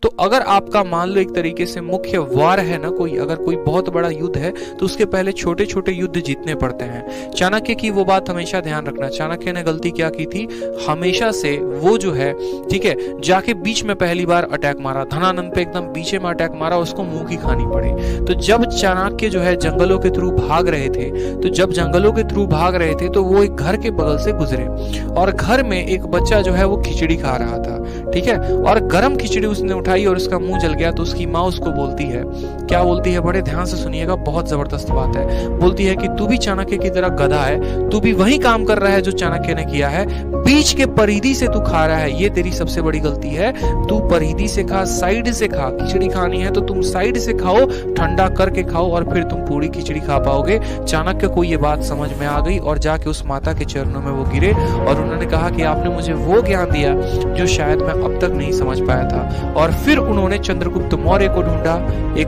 तो अगर आपका मान लो एक तरीके से मुख्य वार है ना, कोई अगर कोई बहुत बड़ा युद्ध है तो उसके पहले छोटे छोटे युद्ध जीतने पड़ते हैं। चाणक्य की वो बात हमेशा ध्यान रखना। चाणक्य ने गलती क्या की थी, हमेशा से वो जो है ठीक है जाके बीच में पहली बार अटैक मारा, धनानंद पे एकदम बीचे में अटैक मारा, उसको मुंह की खानी पड़ी। तो जब चाणक्य जो है जंगलों के थ्रू भाग रहे थे, तो वो एक घर के बगल से गुजरे और घर में एक बच्चा जो है वो खिचड़ी खा रहा था, ठीक है, और गरम खिचड़ी उसने उठाई और उसका मुंह जल गया। तो उसकी माँ उसको बोलती है, क्या बोलती है, बड़े ध्यान से सुनिएगा, बहुत जबरदस्त बात है। बोलती है कि तू भी चाणक्य की तरह गधा है, तू भी वही काम कर रहा है जो चाणक्य ने किया है, बीच के परिधि से तू खा रहा है, ये तेरी सबसे बड़ी गलती है। तू परिधि से खा, साइड से खा। खिचड़ी खानी है तो तुम साइड से खाओ, ठंडा करके खाओ और फिर तुम पूरी खिचड़ी खा पाओगे। चाणक्य को ये बात समझ में आ गई और जाके उस माता के चरणों में वो गिरे और उन्होंने कहा कि आपने मुझे वो ज्ञान दिया जो शायद मैं अब तक नहीं समझ पाया था। और फिर उन्होंने चंद्रगुप्त मौर्य को ढूंढा, एक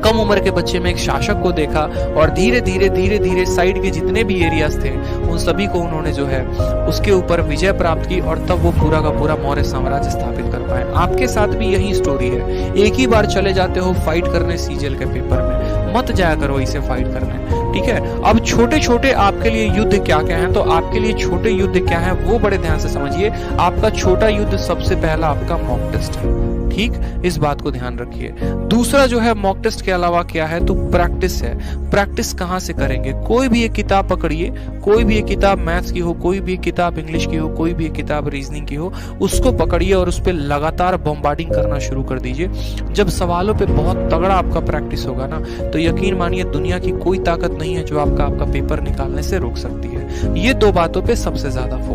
कम उम्र के बच्चे में एक शासक को देखा और धीरे धीरे साइड के जितने भी एरियाज थे उन सभी को उन्होंने जो है उसके ऊपर विजय प्राप्त की और तब वो पूरा का पूरा मौर्य साम्राज्य स्थापित कर पाए। आपके साथ भी यही स्टोरी है। एक ही बार चले जाते हो फाइट करने सीजीएल के पेपर में, मत जाया करो इसे फाइट करने, ठीक है। अब छोटे छोटे आपके लिए युद्ध क्या क्या हैं, तो आपके लिए छोटे युद्ध क्या हैं वो बड़े ध्यान से समझिए। आपका छोटा युद्ध सबसे पहला आपका मॉक टेस्ट है, ठीक, इस बात को ध्यान रखिए। दूसरा जो है मॉक टेस्ट के अलावा क्या है, तो प्रैक्टिस है। प्रैक्टिस कहाँ से करेंगे, कोई भी एक किताब पकड़िए, कोई भी एक किताब मैथ्स की हो, कोई भी एक किताब इंग्लिश की हो, कोई भी एक किताब रीजनिंग की हो, उसको पकड़िए और उस पर लगातार बॉम्बार्डिंग करना शुरू कर दीजिए। जब सवालों पे बहुत तगड़ा आपका प्रैक्टिस होगा ना, तो यकीन मानिए दुनिया की कोई ताकत नहीं है जो आपका पेपर निकालने से रोक सकती है। ये दो बातों पे सबसे ज्यादा फोकस